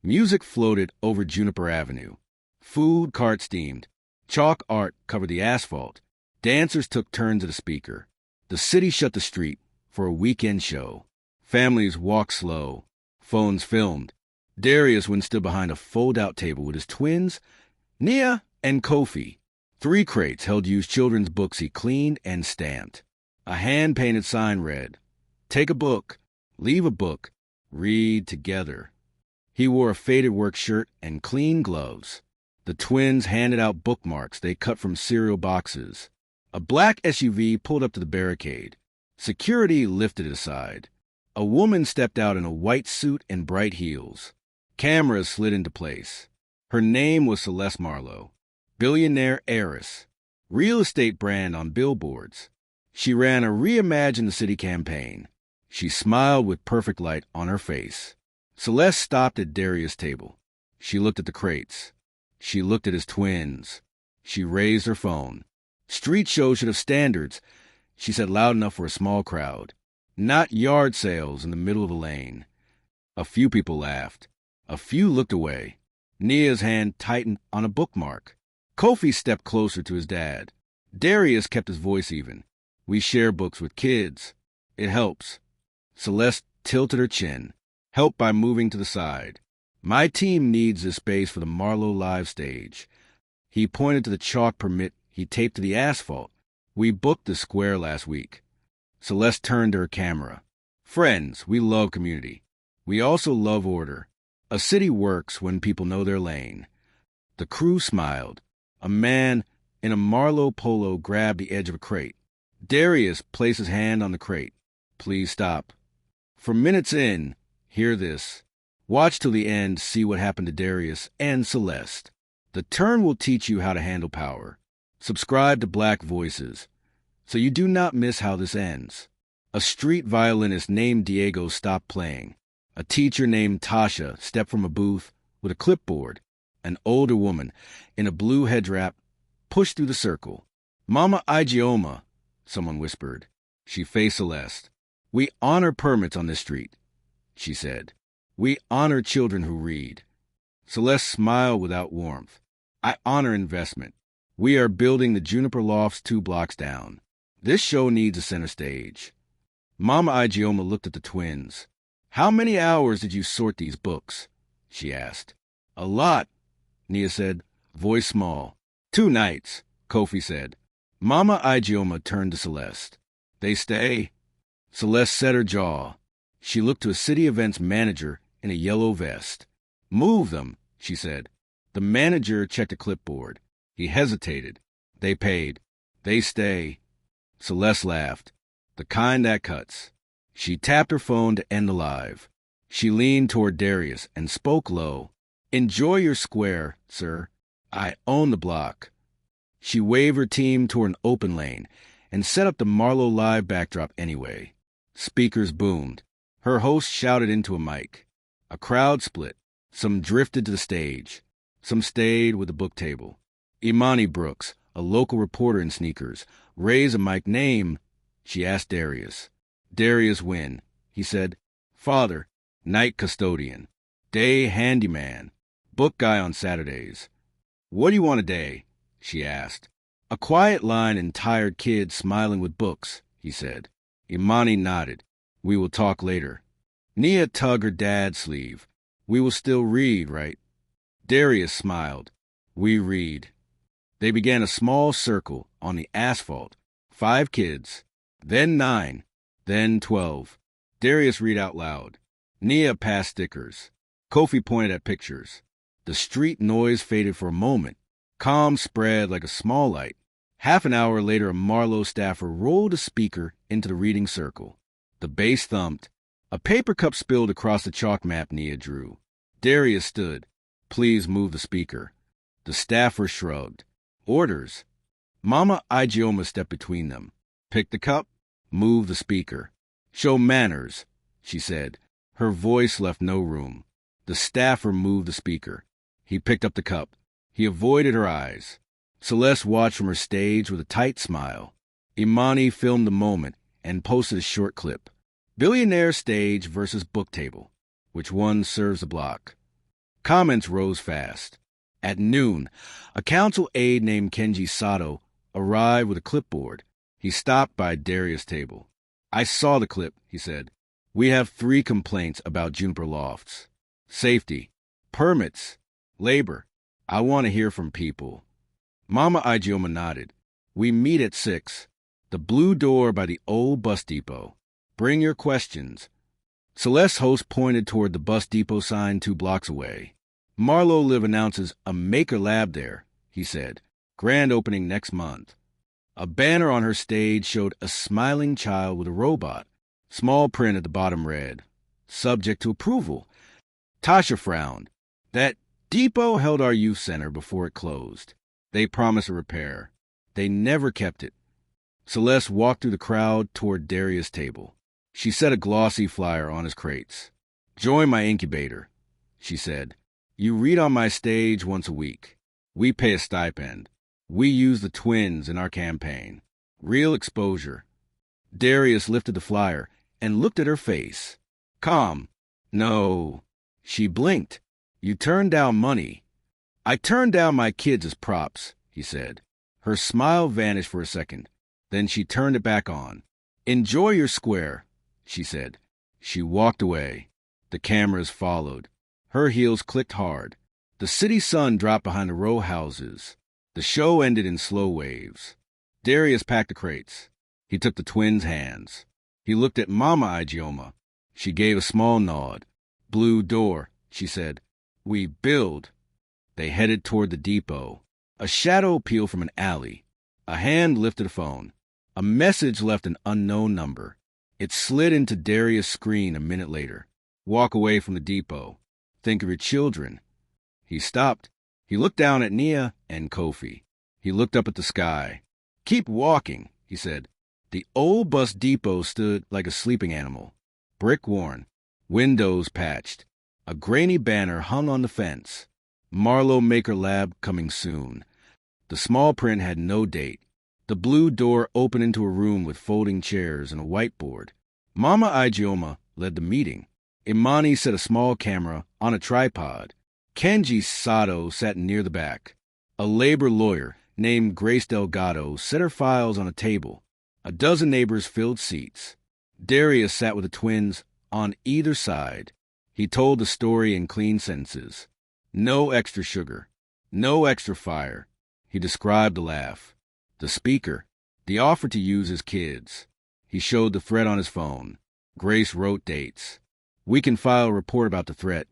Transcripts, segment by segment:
Music floated over Juniper Avenue. Food carts steamed. Chalk art covered the asphalt. Dancers took turns at a speaker. The city shut the street for a weekend show. Families walked slow. Phones filmed. Darius went stood behind a fold-out table with his twins, Nia and Kofi. 3 crates held used children's books he cleaned and stamped. A hand-painted sign read, "Take a book, leave a book, read together." He wore a faded work shirt and clean gloves. The twins handed out bookmarks they cut from cereal boxes. A black SUV pulled up to the barricade. Security lifted it aside. A woman stepped out in a white suit and bright heels. Cameras slid into place. Her name was Celeste Marlowe, Billionaire Heiress, real estate brand on billboards. She ran a Reimagine the City campaign. She smiled with perfect light on her face. Celeste stopped at Darius' table. She looked at the crates. She looked at his twins. She raised her phone. "Street shows should have standards," she said loud enough for a small crowd. "Not yard sales in the middle of a lane." A few people laughed. A few looked away. Nia's hand tightened on a bookmark. Kofi stepped closer to his dad. Darius kept his voice even. "We share books with kids. It helps." Celeste tilted her chin. "Help by moving to the side. My team needs this space for the Marlowe Live stage." He pointed to the chalk permit he taped to the asphalt. "We booked the square last week." Celeste turned to her camera. "Friends, we love community. We also love order. A city works when people know their lane." The crew smiled. A man in a Marlowe polo grabbed the edge of a crate. Darius placed his hand on the crate. "Please stop. For minutes in, hear this. Watch till the end, see what happened to Darius and Celeste. The turn will teach you how to handle power. Subscribe to Black Voices, so you do not miss how this ends." A street violinist named Diego stopped playing. A teacher named Tasha stepped from a booth with a clipboard. An older woman in a blue head wrap pushed through the circle. "Mama Igioma," someone whispered. She faced Celeste. "We honor permits on this street," she said. "We honor children who read." Celeste smiled without warmth. "I honor investment. We are building the Juniper Lofts 2 blocks down. This show needs a center stage." Mama Igioma looked at the twins. "How many hours did you sort these books?" she asked. "A lot," Nia said, voice small. "2 nights, Kofi said. Mama Igioma turned to Celeste. "They stay?" Celeste set her jaw. She looked to a city events manager in a yellow vest. "Move them," she said. The manager checked a clipboard. He hesitated. "They paid. They stay." Celeste laughed. "The kind that cuts." She tapped her phone to end the live. She leaned toward Darius and spoke low. "Enjoy your square, sir. I own the block." She waved her team toward an open lane and set up the Marlowe Live backdrop anyway. Speakers boomed. Her host shouted into a mic. A crowd split. Some drifted to the stage. Some stayed with the book table. Imani Brooks, a local reporter in sneakers, raised a mic. "Name?" she asked Darius. "Darius Wynn," he said. "Father, night custodian. Day handyman. Book guy on Saturdays." "What do you want today?" she asked. "A quiet line and tired kids smiling with books," he said. Imani nodded. "We will talk later." Nia tugged her dad's sleeve. "We will still read, right?" Darius smiled. "We read." They began a small circle on the asphalt. 5 kids, then 9, then 12. Darius read out loud. Nia passed stickers. Kofi pointed at pictures. The street noise faded for a moment. Calm spread like a small light. Half an hour later, a Marlowe staffer rolled a speaker into the reading circle. The bass thumped. A paper cup spilled across the chalk map Nia drew. Darius stood. "Please move the speaker." The staffer shrugged. "Orders." Mama Igioma stepped between them. "Pick the cup. Move the speaker. Show manners," she said. Her voice left no room. The staffer moved the speaker. He picked up the cup. He avoided her eyes. Celeste watched from her stage with a tight smile. Imani filmed the moment and posted a short clip. "Billionaire stage versus book table. Which one serves the block?" Comments rose fast. At noon, a council aide named Kenji Sato arrived with a clipboard. He stopped by Darius' table. "I saw the clip," he said. "We have 3 complaints about Juniper Lofts. Safety, permits, labor. I want to hear from people." Mama Ijeoma nodded. "We meet at 6. The blue door by the old bus depot. Bring your questions." Celeste's host pointed toward the bus depot sign 2 blocks away. "Marlowe Live announces a maker lab there," he said. "Grand opening next month." A banner on her stage showed a smiling child with a robot. Small print at the bottom read, "Subject to approval." Tasha frowned. "That depot held our youth center before it closed. They promised a repair. They never kept it." Celeste walked through the crowd toward Darius' table. She set a glossy flyer on his crates. "Join my incubator," she said. "You read on my stage once a week. We pay a stipend. We use the twins in our campaign. Real exposure." Darius lifted the flyer and looked at her face. "Calm." "No." She blinked. "You turned down money." "I turned down my kids as props," he said. Her smile vanished for a second. Then she turned it back on. "Enjoy your square," she said. She walked away. The cameras followed. Her heels clicked hard. The city sun dropped behind the row houses. The show ended in slow waves. Darius packed the crates. He took the twins' hands. He looked at Mama Ijeoma. She gave a small nod. "Blue door," she said. "We build." They headed toward the depot. A shadow peeled from an alley. A hand lifted a phone. A message left an unknown number. It slid into Darius' screen a minute later. "Walk away from the depot. Think of your children." He stopped. He looked down at Nia and Kofi. He looked up at the sky. "Keep walking," he said. The old bus depot stood like a sleeping animal. Brick worn. Windows patched. A grainy banner hung on the fence. "Marlowe Maker Lab coming soon." The small print had no date. The blue door opened into a room with folding chairs and a whiteboard. Mama Ijeoma led the meeting. Imani set a small camera on a tripod. Kenji Sato sat near the back. A labor lawyer named Grace Delgado set her files on a table. A dozen neighbors filled seats. Darius sat with the twins on either side. He told the story in clean sentences. No extra sugar. No extra fire. He described the laugh. The speaker. The offer to use his kids. He showed the threat on his phone. Grace wrote dates. "We can file a report about the threat,"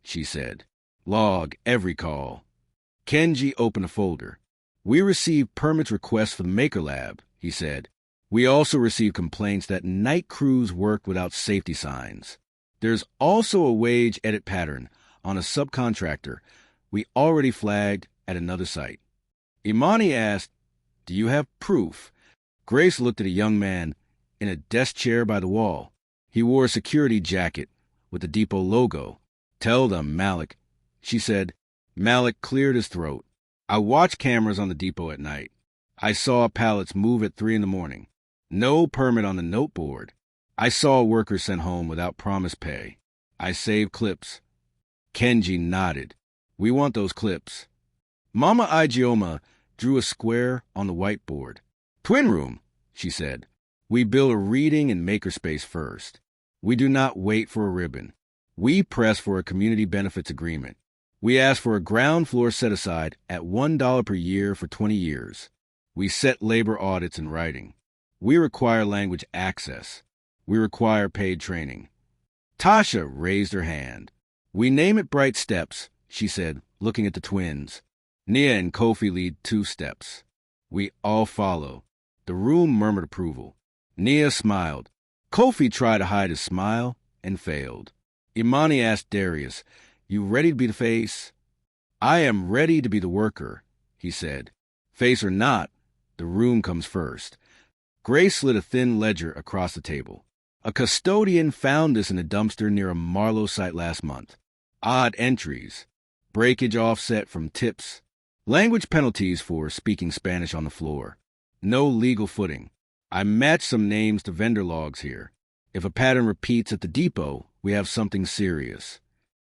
she said. "Log every call." Kenji opened a folder. "We received permits requests for the Maker Lab," he said. "We also received complaints that night crews work without safety signs. There's also a wage edit pattern on a subcontractor we already flagged at another site." Imani asked, "Do you have proof?" Grace looked at a young man in a desk chair by the wall. He wore a security jacket with the depot logo. "Tell them, Malik," she said. Malik cleared his throat. "I watched cameras on the depot at night. I saw pallets move at 3 a.m. No permit on the note board. I saw workers sent home without promised pay. I saved clips." Kenji nodded. "We want those clips." Mama Ijeoma drew a square on the whiteboard. "Twin room," she said. "We build a reading and makerspace first. We do not wait for a ribbon. We press for a community benefits agreement. We ask for a ground floor set aside at $1 per year for 20 years. We set labor audits in writing. We require language access. We require paid training." Tasha raised her hand. "We name it Bright Steps," she said, looking at the twins. Nia and Kofi lead 2 steps. We all follow. The room murmured approval. Nia smiled. Kofi tried to hide his smile and failed. Imani asked Darius, "You ready to be the face?" "I am ready to be the worker," he said. "Face or not, the room comes first." Grace slid a thin ledger across the table. "A custodian found this in a dumpster near a Marlowe site last month. Odd entries. Breakage offset from tips. Language penalties for speaking Spanish on the floor. No legal footing. I matched some names to vendor logs here. If a pattern repeats at the depot, we have something serious."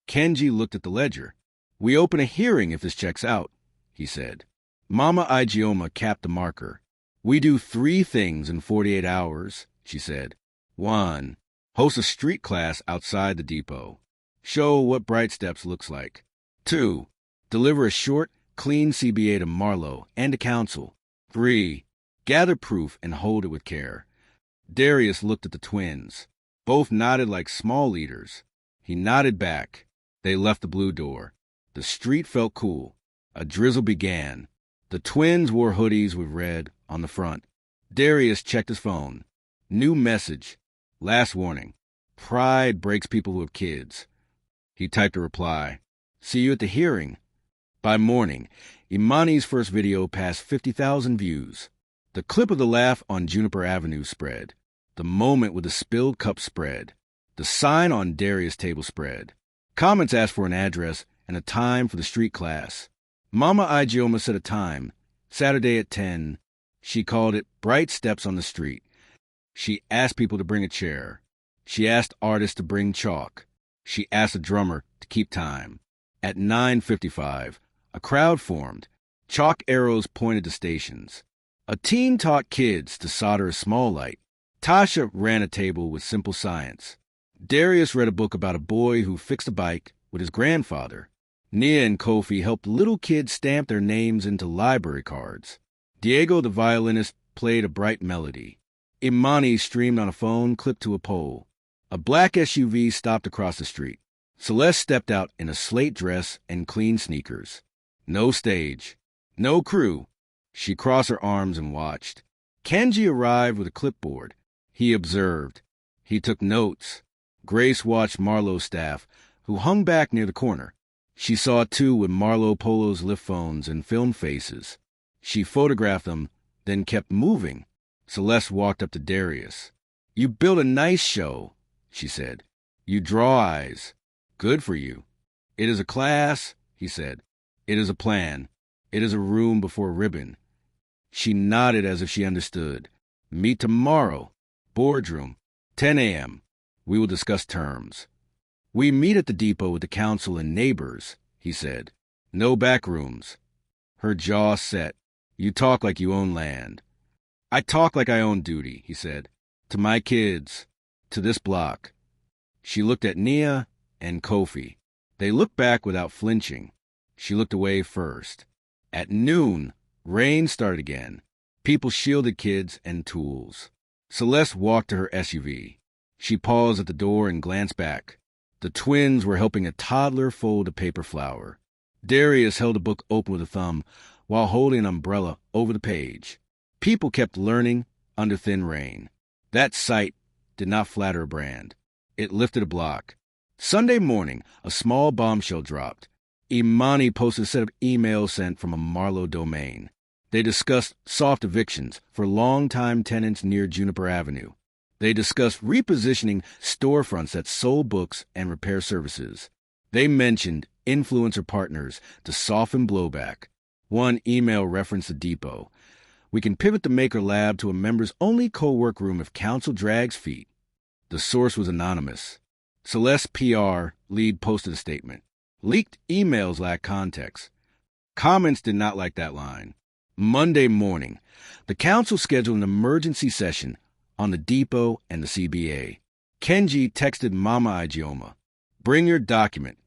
Kenji looked at the ledger. We open a hearing if this checks out, he said. Mama Igioma capped the marker. We do 3 things in 48 hours, she said. 1. Host a street class outside the depot. Show what Bright Steps looks like. 2. Deliver a short, clean CBA to Marlowe and to council. 3. Gather proof and hold it with care. Darius looked at the twins. Both nodded like small leaders. He nodded back. They left the blue door. The street felt cool. A drizzle began. The twins wore hoodies with red on the front. Darius checked his phone. New message. Last warning. Pride breaks people who have kids. He typed a reply. See you at the hearing. By morning, Imani's first video passed 50,000 views. The clip of the laugh on Juniper Avenue spread. The moment with the spilled cup spread. The sign on Darius' table spread. Comments asked for an address and a time for the street class. Mama Igioma set a time, Saturday at 10. She called it Bright Steps on the Street. She asked people to bring a chair. She asked artists to bring chalk. She asked a drummer to keep time. At 9:55, a crowd formed. Chalk arrows pointed to stations. A teen taught kids to solder a small light. Tasha ran a table with simple science. Darius read a book about a boy who fixed a bike with his grandfather. Nia and Kofi helped little kids stamp their names into library cards. Diego, the violinist, played a bright melody. Imani streamed on a phone clipped to a pole. A black SUV stopped across the street. Celeste stepped out in a slate dress and clean sneakers. No stage. No crew. She crossed her arms and watched. Kenji arrived with a clipboard. He observed. He took notes. Grace watched Marlowe's staff, who hung back near the corner. She saw 2 with Marlowe Polo's lift phones and filmed faces. She photographed them, then kept moving. Celeste walked up to Darius. You built a nice show, she said. You draw eyes. Good for you. It is a class, he said. It is a plan. It is a room before a ribbon. She nodded as if she understood. Meet tomorrow. Boardroom. 10 a.m. We will discuss terms. We meet at the depot with the council and neighbors, he said. No back rooms. Her jaw set. You talk like you own land. I talk like I own duty, he said. To my kids. To this block. She looked at Nia and Kofi. They looked back without flinching. She looked away first. At noon, rain started again. People shielded kids and tools. Celeste walked to her SUV. She paused at the door and glanced back. The twins were helping a toddler fold a paper flower. Darius held a book open with a thumb while holding an umbrella over the page. People kept learning under thin rain. That sight did not flatter a brand. It lifted a block. Sunday morning, a small bombshell dropped. Imani posted a set of emails sent from a Marlowe domain. They discussed soft evictions for longtime tenants near Juniper Avenue. They discussed repositioning storefronts that sold books and repair services. They mentioned influencer partners to soften blowback. One email referenced the depot. We can pivot the Maker Lab to a members-only co-work room if council drags feet. The source was anonymous. Celeste PR lead posted a statement. Leaked emails lack context. Comments did not like that line. Monday morning, the council scheduled an emergency session on the depot and the CBA. Kenji texted Mama Igioma. Bring your document,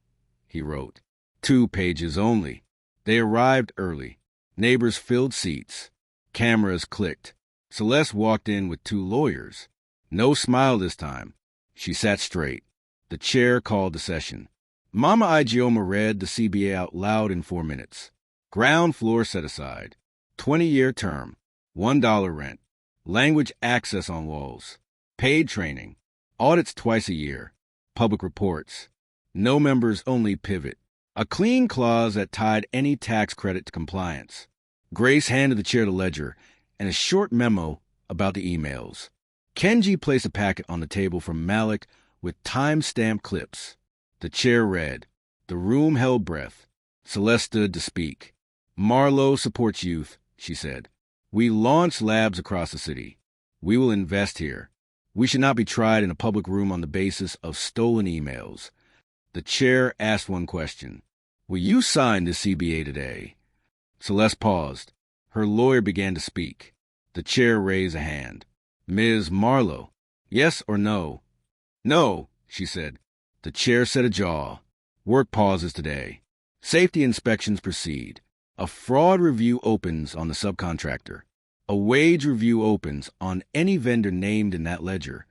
he wrote. 2 pages only. They arrived early. Neighbors filled seats. Cameras clicked. Celeste walked in with 2 lawyers. No smile this time. She sat straight. The chair called the session. Mama Igioma read the CBA out loud in 4 minutes. Ground floor set aside. 20-year term. $1 rent. Language access on walls. Paid training. Audits twice a year. Public reports. No members only pivot. A clean clause that tied any tax credit to compliance. Grace handed the chair the ledger and a short memo about the emails. Kenji placed a packet on the table from Malik with time-stamped clips. The chair read. The room held breath. Celeste stood to speak. Marlowe supports youth, she said. We launch labs across the city. We will invest here. We should not be tried in a public room on the basis of stolen emails. The The chair asked one question. Will you sign the CBA today? Celeste paused. Her lawyer began to speak. The chair raised a hand. Ms. Marlowe, yes or no? No, she said. The chair set a jaw. Work pauses today. Safety inspections proceed. A fraud review opens on the subcontractor. A wage review opens on any vendor named in that ledger.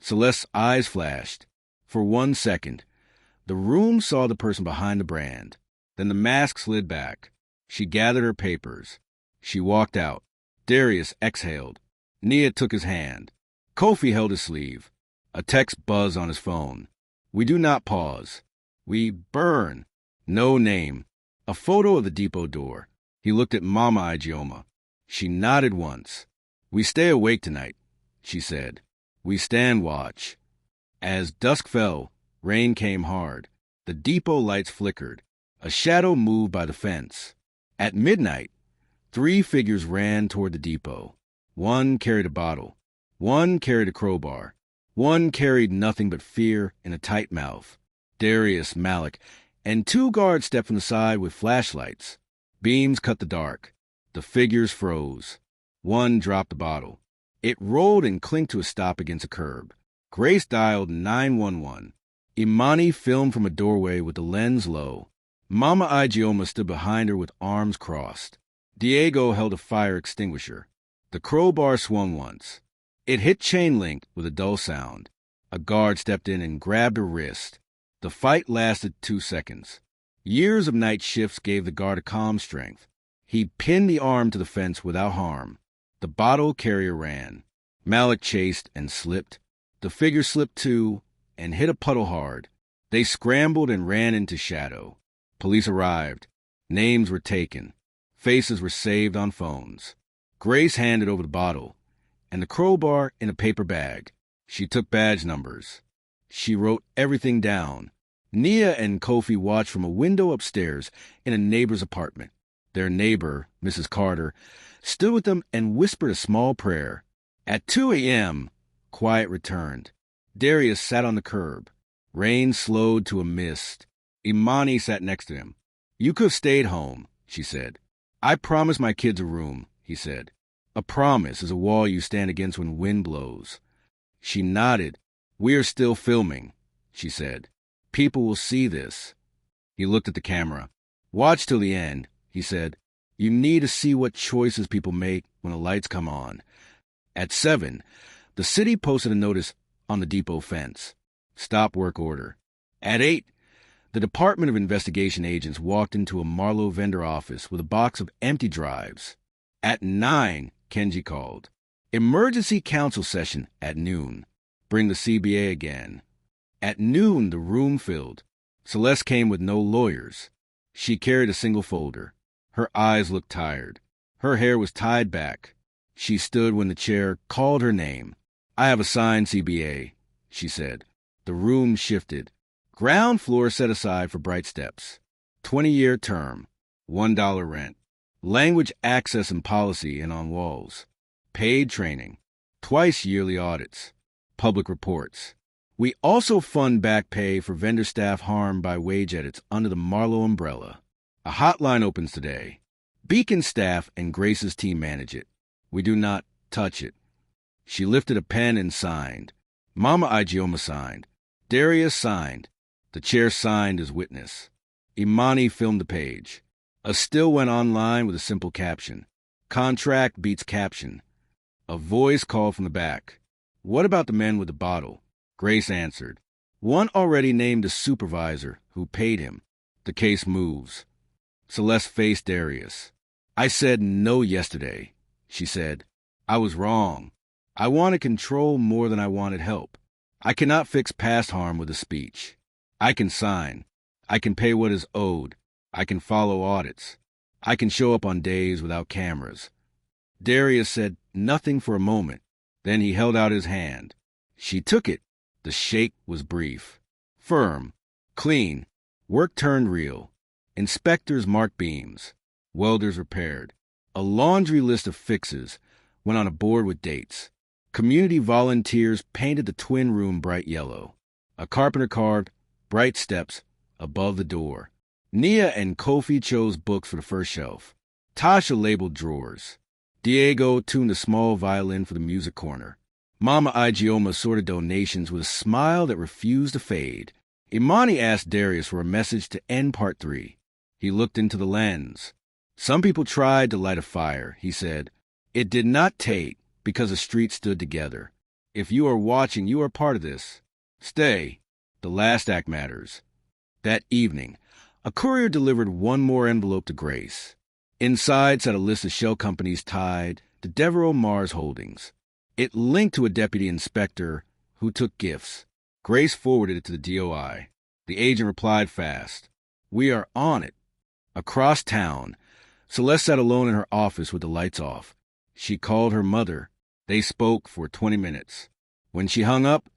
Celeste's eyes flashed. For 1 second, the room saw the person behind the brand. Then the mask slid back. She gathered her papers. She walked out. Darius exhaled. Nia took his hand. Kofi held his sleeve. A text buzzed on his phone. We do not pause. We burn. No name. A photo of the depot door. He looked at Mama Igioma. She nodded once. We stay awake tonight, she said. We stand watch. As dusk fell, rain came hard. The depot lights flickered. A shadow moved by the fence. At midnight, 3 figures ran toward the depot. One carried a bottle. One carried a crowbar. One carried nothing but fear in a tight mouth. Darius, Malik, and 2 guards stepped from the side with flashlights. Beams cut the dark. The figures froze. One dropped the bottle. It rolled and clinked to a stop against a curb. Grace dialed 911. Imani filmed from a doorway with the lens low. Mama Igioma stood behind her with arms crossed. Diego held a fire extinguisher. The crowbar swung once. It hit chain link with a dull sound. A guard stepped in and grabbed her wrist. The fight lasted 2 seconds. Years of night shifts gave the guard a calm strength. He pinned the arm to the fence without harm. The bottle carrier ran. Malik chased and slipped. The figure slipped too and hit a puddle hard. They scrambled and ran into shadow. Police arrived. Names were taken. Faces were saved on phones. Grace handed over the bottle and the crowbar in a paper bag. She took badge numbers. She wrote everything down. Nia and Kofi watched from a window upstairs in a neighbor's apartment. Their neighbor, Mrs. Carter, stood with them and whispered a small prayer. At 2 a.m., quiet returned. Darius sat on the curb. Rain slowed to a mist. Imani sat next to him. You could have stayed home, she said. I promised my kids a room, he said. A promise is a wall you stand against when wind blows. She nodded. We are still filming, she said. People will see this. He looked at the camera. Watch till the end, he said. You need to see what choices people make when the lights come on. At 7, the city posted a notice on the depot fence. Stop work order. At 8, the Department of Investigation agents walked into a Marlowe vendor office with a box of empty drives. At 9, Kenji called. Emergency council session at noon. Bring the CBA again. At noon, the room filled. Celeste came with no lawyers. She carried a single folder. Her eyes looked tired. Her hair was tied back. She stood when the chair called her name. I have a signed CBA, she said. The room shifted. Ground floor set aside for Bright Steps. 20-year term. $1 rent. Language access and policy and on walls. Paid training. Twice yearly audits. Public reports. We also fund back pay for vendor staff harmed by wage edits under the Marlowe umbrella. A hotline opens today. Beacon staff and Grace's team manage it. We do not touch it. She lifted a pen and signed. Mama Igioma signed. Darius signed. The chair signed as witness. Imani filmed the page. A still went online with a simple caption. Contract beats caption. A voice called from the back. What about the men with the bottle? Grace answered. One already named a supervisor who paid him. The case moves. Celeste faced Darius. I said no yesterday, she said. I was wrong. I wanted control more than I wanted help. I cannot fix past harm with a speech. I can sign. I can pay what is owed. I can follow audits. I can show up on days without cameras. Darius said nothing for a moment. Then he held out his hand. She took it. The shake was brief. Firm. Clean. Work turned real. Inspectors marked beams. Welders repaired. A laundry list of fixes went on a board with dates. Community volunteers painted the twin room bright yellow. A carpenter carved bright steps above the door. Nia and Kofi chose books for the first shelf. Tasha labeled drawers. Diego tuned a small violin for the music corner. Mama Igioma sorted donations with a smile that refused to fade. Imani asked Darius for a message to end part 3. He looked into the lens. Some people tried to light a fire, he said. It did not take because the street stood together. If you are watching, you are part of this. Stay. The last act matters. That evening, a courier delivered one more envelope to Grace. Inside sat a list of shell companies tied to Devereaux Mars Holdings. It linked to a deputy inspector who took gifts. Grace forwarded it to the DOI. The agent replied fast. We are on it. Across town, Celeste sat alone in her office with the lights off. She called her mother. They spoke for 20 minutes. When she hung up,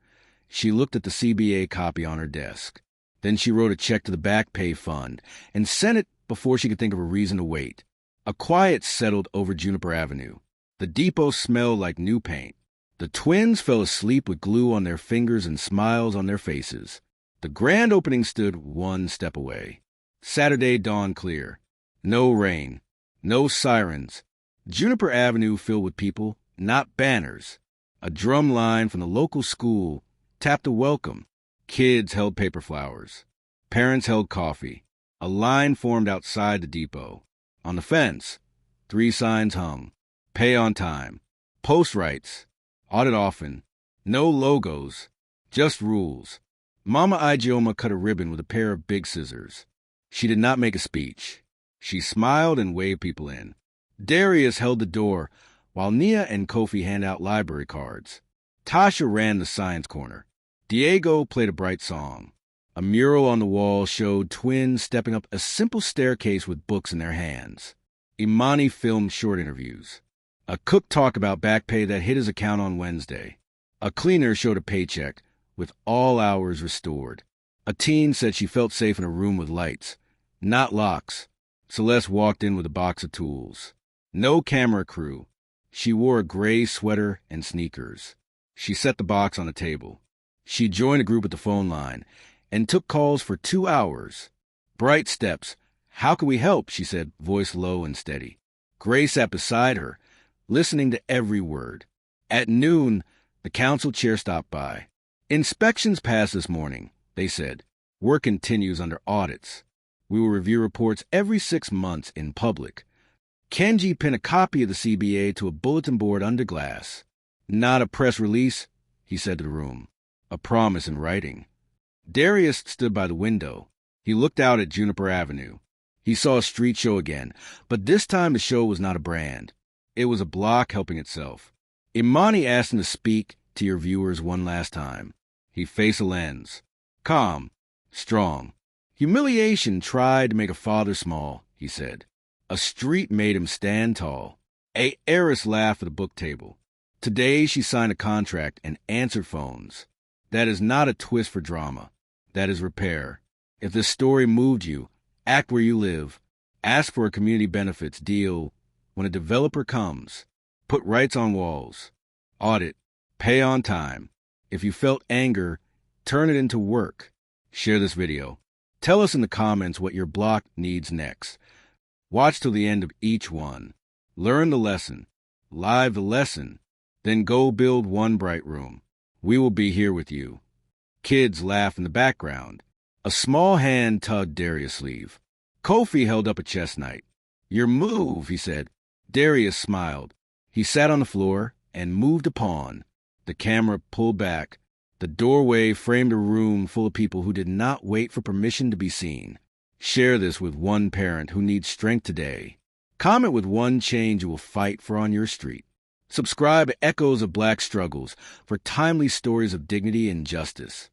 she looked at the CBA copy on her desk. Then she wrote a check to the back pay fund and sent it before she could think of a reason to wait. A quiet settled over Juniper Avenue. The depot smelled like new paint. The twins fell asleep with glue on their fingers and smiles on their faces. The grand opening stood one step away. Saturday dawned clear. No rain. No sirens. Juniper Avenue filled with people, not banners. A drum line from the local school tapped a welcome. Kids held paper flowers. Parents held coffee. A line formed outside the depot. On the fence, 3 signs hung. Pay on time. Post rights. Audit often. No logos. Just rules. Mama Igioma cut a ribbon with a pair of big scissors. She did not make a speech. She smiled and waved people in. Darius held the door, while Nia and Kofi handed out library cards. Tasha ran the science corner. Diego played a bright song. A mural on the wall showed twins stepping up a simple staircase with books in their hands. Imani filmed short interviews. A cook talked about back pay that hit his account on Wednesday. A cleaner showed a paycheck, with all hours restored. A teen said she felt safe in a room with lights, not locks. Celeste walked in with a box of tools. No camera crew. She wore a gray sweater and sneakers. She set the box on the table. She joined a group at the phone line and took calls for 2 hours. Bright steps. How can we help? She said, voice low and steady. Grace sat beside her, listening to every word. At noon, the council chair stopped by. Inspections passed this morning, they said. Work continues under audits. We will review reports every 6 months in public. Kenji pinned a copy of the CBA to a bulletin board under glass. Not a press release, he said to the room. A promise in writing. Darius stood by the window. He looked out at Juniper Avenue. He saw a street show again, but this time the show was not a brand. It was a block helping itself. Imani asked him to speak to your viewers one last time. He faced a lens. Calm. Strong. Humiliation tried to make a father small, he said. A street made him stand tall. A heiress laughed at the book table. Today she signed a contract and answered phones. That is not a twist for drama. That is repair. If this story moved you, act where you live. Ask for a community benefits deal when a developer comes. Put rights on walls. Audit. Pay on time. If you felt anger, turn it into work. Share this video. Tell us in the comments what your block needs next. Watch till the end of each one. Learn the lesson. Live the lesson. Then go build one bright room. We will be here with you. Kids laugh in the background. A small hand tugged Darius' sleeve. Kofi held up a chestnut. Your move, he said. Darius smiled. He sat on the floor and moved a pawn. The camera pulled back. The doorway framed a room full of people who did not wait for permission to be seen. Share this with one parent who needs strength today. Comment with one change you will fight for on your street. Subscribe to Echoes of Black Struggles for timely stories of dignity and justice.